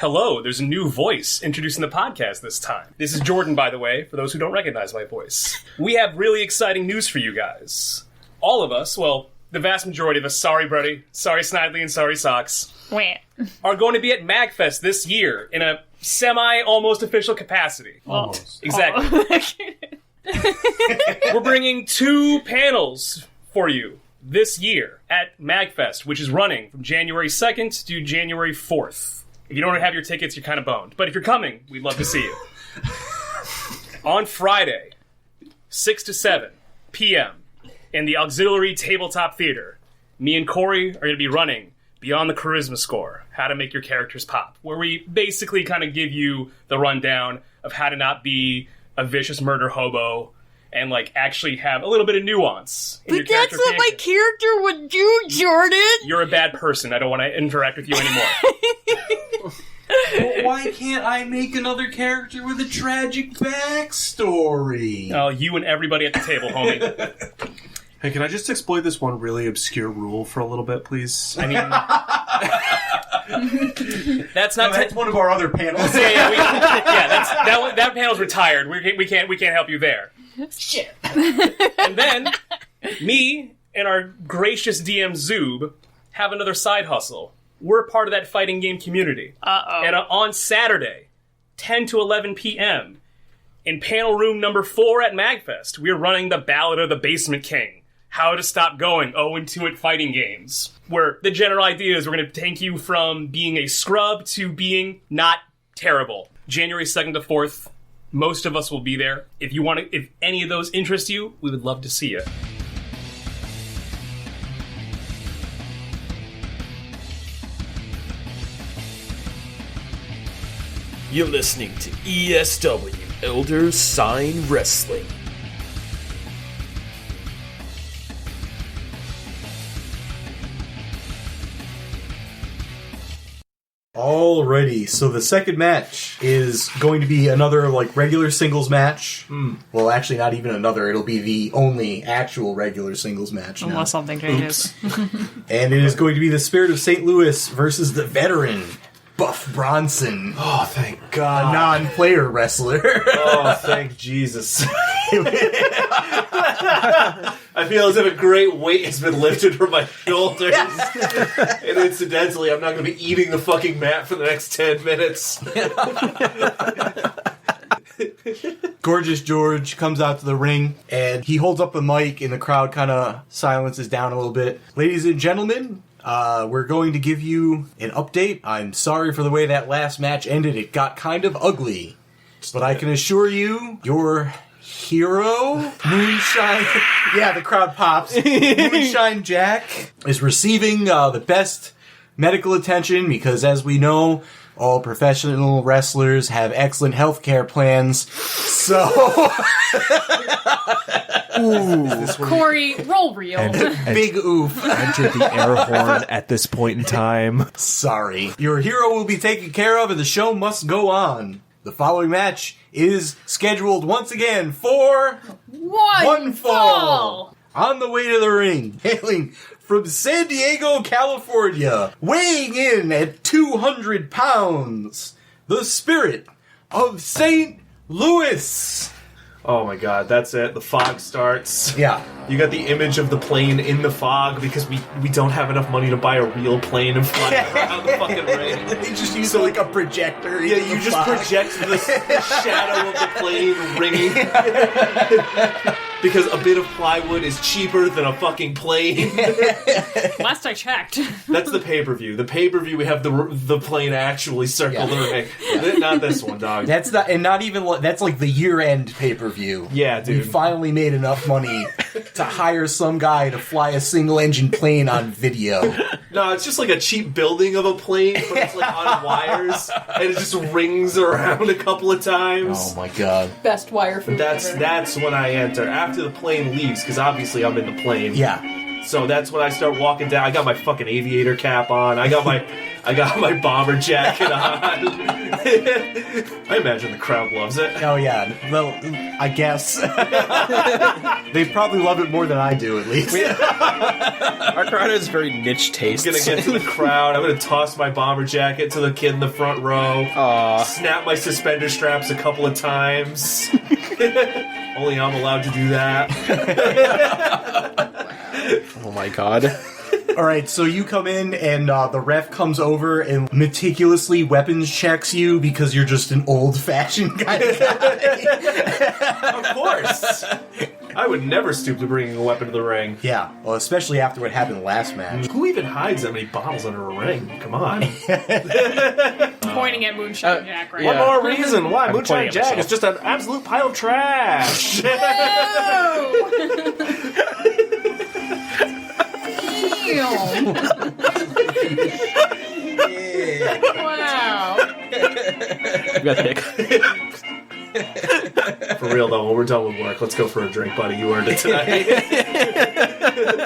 Hello, there's a new voice introducing the podcast this time. This is Jordan, by the way, for those who don't recognize my voice. We have really exciting news for you guys. All of us, well, the vast majority of us, sorry Brody, sorry Snidely, and sorry Socks, are going to be at MagFest this year in a semi-almost official capacity. Almost. Exactly. We're bringing 2 panels for you this year at MagFest, which is running from January 2nd to January 4th. If you don't have your tickets, you're kind of boned. But if you're coming, we'd love to see you. On Friday, 6 to 7 p.m. in the Auxiliary Tabletop Theater, me and Corey are going to be running Beyond the Charisma Score, How to Make Your Characters Pop, where we basically kind of give you the rundown of how to not be a vicious murder hobo and, like, actually have a little bit of nuance in your character. But that's what my character would do, Jordan! You're a bad person. I don't want to interact with you anymore. Well, why can't I make another character with a tragic backstory? Oh, you and everybody at the table, homie. Hey, can I just exploit this one really obscure rule for a little bit, please? I mean... that's not... that's one of our other panels. That panel's retired. We can't help you there. Shit. And then, me and our gracious DM Zoob have another side hustle. We're part of that fighting game community. Uh-oh. And on Saturday, 10 to 11 p.m., in panel room number 4 at MagFest, we're running the Ballad of the Basement King. How to stop going 0-2 at fighting games. Where the general idea is we're going to take you from being a scrub to being not terrible. January 2nd to 4th. Most of us will be there. If any of those interest you, we would love to see you. You're listening to ESW Elder Sign Wrestling. Alrighty, so the second match is going to be another, like, regular singles match. Well, actually, not even another. It'll be the only actual regular singles match now. Unless something changes. And it is going to be the Spirit of St. Louis versus the veteran, Buff Bronson. Oh, thank God. A non-player wrestler. Oh, thank Jesus. I feel as if a great weight has been lifted from my shoulders. And incidentally, I'm not going to be eating the fucking mat for the next 10 minutes. Gorgeous George comes out to the ring, and he holds up the mic, and the crowd kind of silences down a little bit. Ladies and gentlemen, we're going to give you an update. I'm sorry for the way that last match ended. It got kind of ugly. But I can assure you, your hero, Moonshine... yeah, the crowd pops. Moonshine Jack is receiving the best medical attention because, as we know, all professional wrestlers have excellent healthcare plans. So... Ooh. Corey, roll reel. Big oof. Enter the air horn at this point in time. Sorry. Your hero will be taken care of and the show must go on. The following match is scheduled once again for... One fall! On the way to the ring, hailing from San Diego, California, weighing in at 200 pounds, the Spirit of St. Louis. Oh my God, that's it. The fog starts. Yeah. You got the image of the plane in the fog because we don't have enough money to buy a real plane and fly around the fucking ring. They just use like a projector. Yeah, you just project the shadow of the plane ringing. Because a bit of plywood is cheaper than a fucking plane. Last I checked. That's the pay-per-view. The pay-per-view, we have the plane actually circle the ring. Yeah. Not this one, dog. That's not, and not even, that's like the year-end pay-per-view. Yeah, dude. We finally made enough money to hire some guy to fly a single-engine plane on video. No, it's just like a cheap building of a plane, but it's like on wires, and it just rings around a couple of times. Oh my God. Best wire food That's when I enter. After the plane leaves, because obviously I'm in the plane. Yeah. So that's when I start walking down. I got my fucking aviator cap on. I got my bomber jacket on. I imagine the crowd loves it. Oh yeah, well, I guess they probably love it more than I do, at least. Our crowd has very niche tastes. I'm gonna get to the crowd. I'm gonna toss my bomber jacket to the kid in the front row. Snap my suspender straps a couple of times. Only I'm allowed to do that. Oh my god. All right, so you come in, and the ref comes over and meticulously weapons checks you because you're just an old-fashioned kind of guy. Of course. I would never stoop to bringing a weapon to the ring. Yeah, well, especially after what happened last match. Who even hides that many bottles under a ring? Come on. Pointing at Moonshine Jack right One now. more reason why I'm Moonshine pointing at Jack is just an absolute pile of trash. Wow. You got the hick. For real though, when we're done with work, let's go for a drink, buddy. You earned it tonight.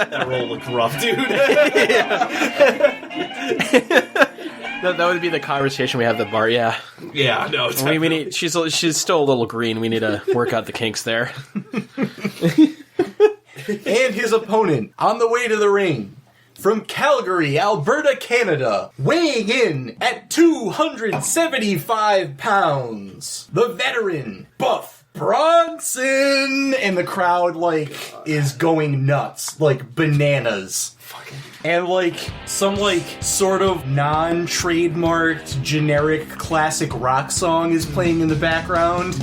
That roll looked rough, dude. That would be the conversation we have at the bar, yeah. Yeah, no. We need, she's still a little green. We need to work out the kinks there. And his opponent, on the way to the ring, from Calgary, Alberta, Canada, weighing in at 275 pounds, the veteran, Buff Bronson! And the crowd, is going nuts, bananas. And, some, sort of non-trademarked, generic, classic rock song is playing in the background.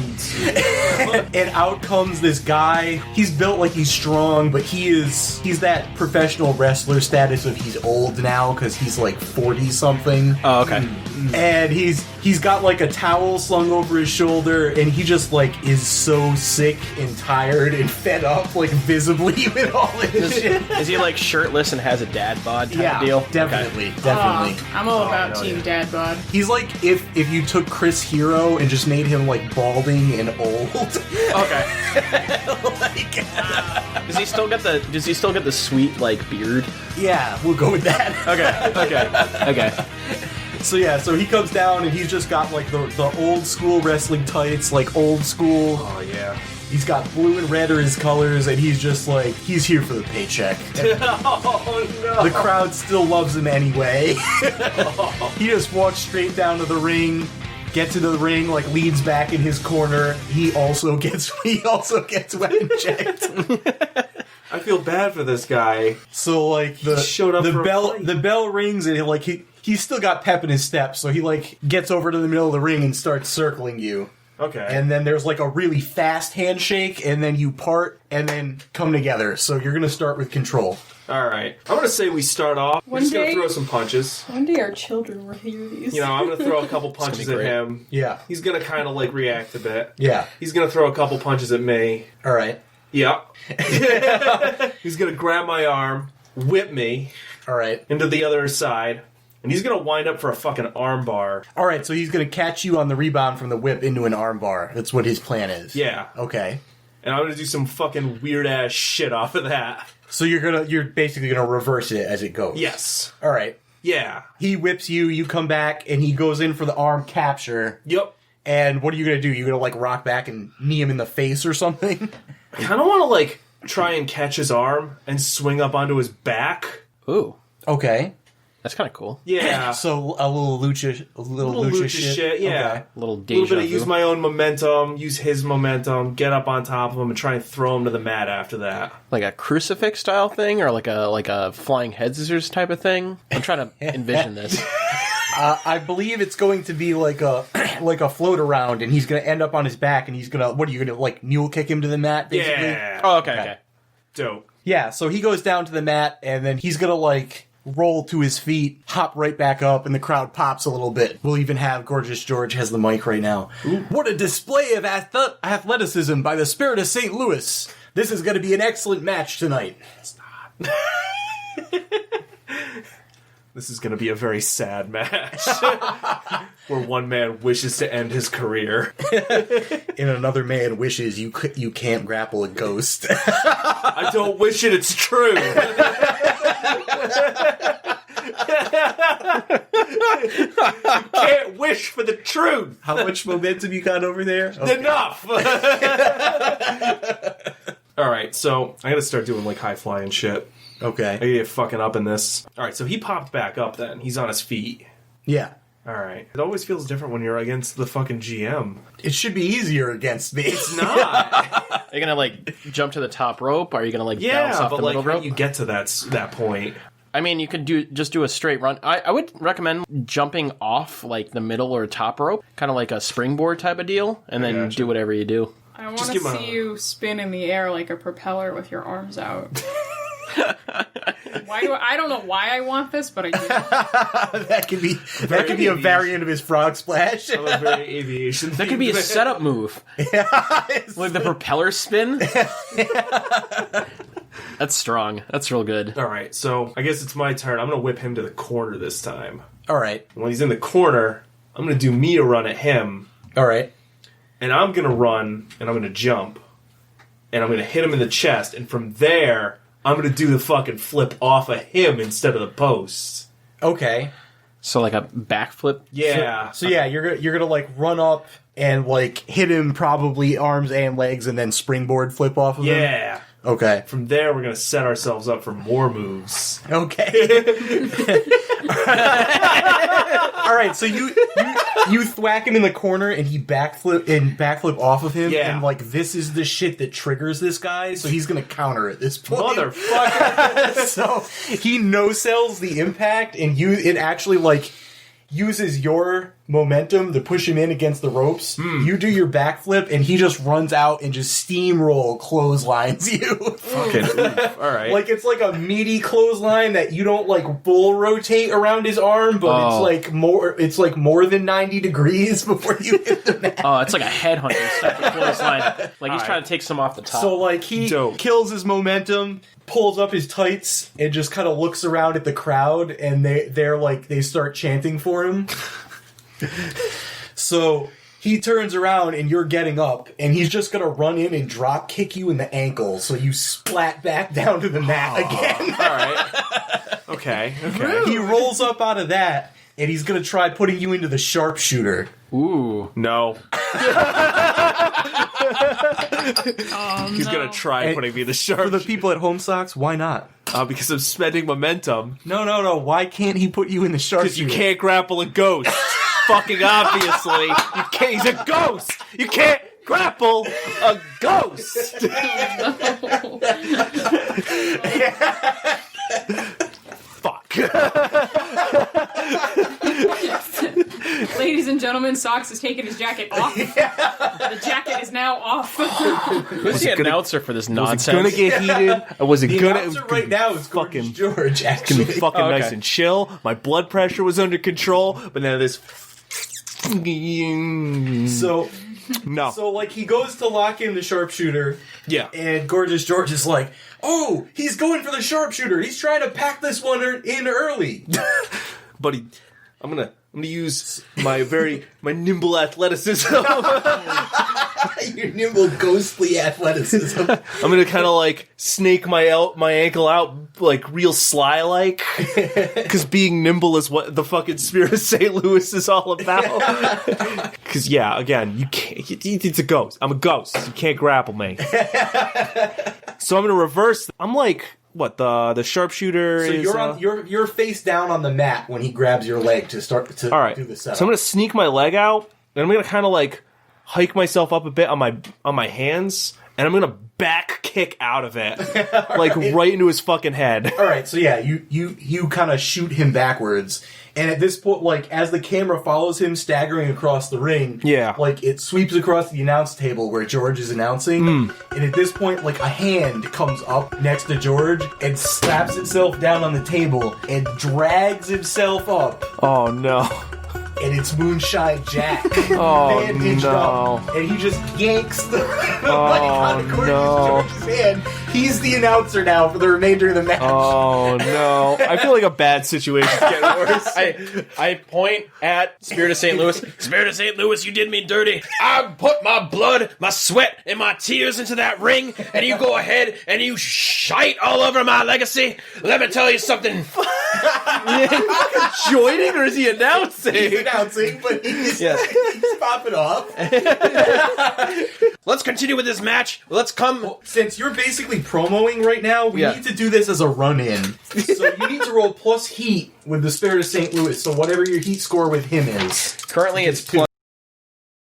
And out comes this guy. He's built like he's strong, but he's that professional wrestler status of he's old now, because he's, 40-something. Oh, okay. And he's got, a towel slung over his shoulder, and he just, is so sick and tired and fed up, visibly with all this shit. Is he, shirtless and has a dad bod type of deal? Definitely, Okay. definitely. I'm all about Team Dad Bod. He's like if you took Chris Hero and just made him balding and old. Okay. Does he still get the sweet beard? Yeah, we'll go with that. Okay. So he comes down and he's just got the old school wrestling tights, old school. Oh, yeah. He's got blue and red are his colors, and he's just he's here for the paycheck. Oh, no. The crowd still loves him anyway. He just walks straight down to the ring, gets to the ring, leans back in his corner. He also gets weapon checked. I feel bad for this guy. So showed up for a fight. the bell rings, and he's still got pep in his step, so he gets over to the middle of the ring and starts circling you. Okay. And then there's a really fast handshake, and then you part, and then come together. So you're gonna start with control. All right. I'm gonna say we start off. We're just gonna throw some punches. One day our children will hear these. I'm gonna throw a couple punches at him. Yeah. He's gonna kind of react a bit. Yeah. He's gonna throw a couple punches at me. All right. Yeah. He's gonna grab my arm, whip me All right. into the other side, and he's gonna wind up for a fucking arm bar. All right. So he's gonna catch you on the rebound from the whip into an arm bar. That's what his plan is. Yeah. Okay. And I'm gonna do some fucking weird ass shit off of that. So you're basically gonna reverse it as it goes. Yes. All right. Yeah. He whips you. You come back, and he goes in for the arm capture. Yep. And what are you gonna do? You gonna rock back and knee him in the face or something? I kind of want to try and catch his arm and swing up onto his back. Ooh, Okay. that's kind of cool. Yeah. So a little lucha shit. Yeah. Okay. A little A deja little bit of vu. use my own momentum, use his momentum, get up on top of him, and try and throw him to the mat after that. Like a crucifix style thing, or like a flying head scissors type of thing. I'm trying to envision this. I believe it's going to be like a float around, and he's gonna end up on his back, and he's gonna. What are you gonna mule kick him to the mat? Basically? Yeah. Oh, okay. Dope. Yeah. So he goes down to the mat, and then he's gonna roll to his feet, hop right back up, and the crowd pops a little bit. We'll even have Gorgeous George has the mic right now. Ooh. What a display of athleticism by the spirit of St. Louis. This is going to be an excellent match tonight. It's not. This is going to be a very sad match. Where one man wishes to end his career. And another man wishes you can't grapple a ghost. I don't wish it, it's true. Can't wish for the truth. How much momentum you got over there? Okay. Enough. Alright, so I gotta start doing like high flying shit. I Okay. gotta get fucking up in this. Alright, so he popped back up then. He's on his feet. Yeah. Alright. It always feels different when you're against the fucking GM. It should be easier against me. It's not. Are you gonna like jump to the top rope? Or are you gonna like bounce Yeah, off but the like, middle how rope? do you get to that point? I mean, you could just do a straight run. I would recommend jumping off like the middle or top rope, kind of like a springboard type of deal, and then gotcha. do whatever you do. I want Just to give him see a- you spin in the air like a propeller with your arms out. I don't know why I want this, but I do. That could be a variant of his frog splash. I'm a very aviation. That could be a setup move, like the propeller spin. That's strong. That's real good. Alright, so I guess it's my turn. I'm gonna whip him to the corner this time. All right. When he's in the corner, I'm gonna do me a run at him, All right. and I'm gonna run, and I'm gonna jump, and I'm gonna hit him in the chest, and from there, I'm gonna do the fucking flip off of him instead of the post. Okay. So like a backflip. Yeah. So yeah, you're gonna like run up and like hit him probably arms and legs, and then springboard flip off of him. Yeah. Okay. From there, we're gonna set ourselves up for more moves. Okay. All right. So you thwack him in the corner, and he backflip off of him. Yeah. And like this is the shit that triggers this guy, so he's gonna counter at this point. Motherfucker. So he no-sells the impact, and it actually like uses your momentum to push him in against the ropes. You do your backflip, and he just runs out and just steamroll clotheslines you. Fucking alright. Like it's like a meaty clothesline that you don't like bull rotate around his arm, but it's like more than 90 degrees before you hit the mat. Oh, it's like a headhunter type of clothesline. Like he's trying to take some off the top. So like he Dope. kills his momentum, pulls up his tights, and just kind of looks around at the crowd, and they start chanting for him. So he turns around, and you're getting up, and he's just gonna run in and drop kick you in the ankle, so you splat back down to the mat again. Alright. Okay. He rolls up out of that, and he's gonna try putting you into the sharpshooter. Ooh. No. He's No. gonna try And putting me in the For sharp. the people at home, Socks, why not? Because I'm spending momentum. No. Why can't he put you in the Because sharpshooter? you can't grapple a ghost. Fucking obviously. You can't. He's a ghost. You can't grapple a ghost. Fuck. Ladies and gentlemen, Socks has taken his jacket off. The jacket is now off. Who's the announcer for this Was it nonsense? gonna get heated? Or was it The gonna? announcer right now is fucking George, gonna actually. be fucking Oh, okay. nice and chill. My blood pressure was under control, but now this. So like he goes to lock in the sharpshooter, Yeah. and Gorgeous George is like, "Oh, he's going for the sharpshooter. He's trying to pack this one in early." Buddy, I'm gonna use my nimble athleticism. Your nimble, ghostly athleticism. I'm gonna kind of like snake my ankle out like real sly like, because being nimble is what the fucking Spirit of St. Louis is all about. Because yeah, again, you can't. It's a ghost. I'm a ghost. You can't grapple me. So I'm gonna reverse. I'm like what the sharpshooter So is. you're face down on the mat when he grabs your leg to start to All right. do the setup. So I'm gonna sneak my leg out, and I'm gonna kind of like hike myself up a bit on my hands, and I'm gonna back kick out of it, like right into his fucking head. All right, so yeah, you kind of shoot him backwards, and at this point, like as the camera follows him staggering across the ring, Yeah. like it sweeps across the announce table where George is announcing, and at this point, like a hand comes up next to George and slaps itself down on the table and drags himself up, Oh no! and it's Moonshine Jack, Oh, bandaged no. up, and he just yanks the money out of Gorgeous no. George's hand He's the announcer now for the remainder of the match. Oh no! I feel like a bad situation's getting worse. I point at Spirit of St. Louis. Spirit of St. Louis, you did me dirty. I put my blood, my sweat, and my tears into that ring, and you go ahead and you shite all over my legacy. Let me tell you something. Joining, or is he announcing? He's announcing, but he's popping off. Let's continue with this match. Let's come. Since you're basically promoing right now, we need to do this as a run-in. So you need to roll plus heat with the Spirit of St. Louis, so whatever your heat score with him is. Currently, it's plus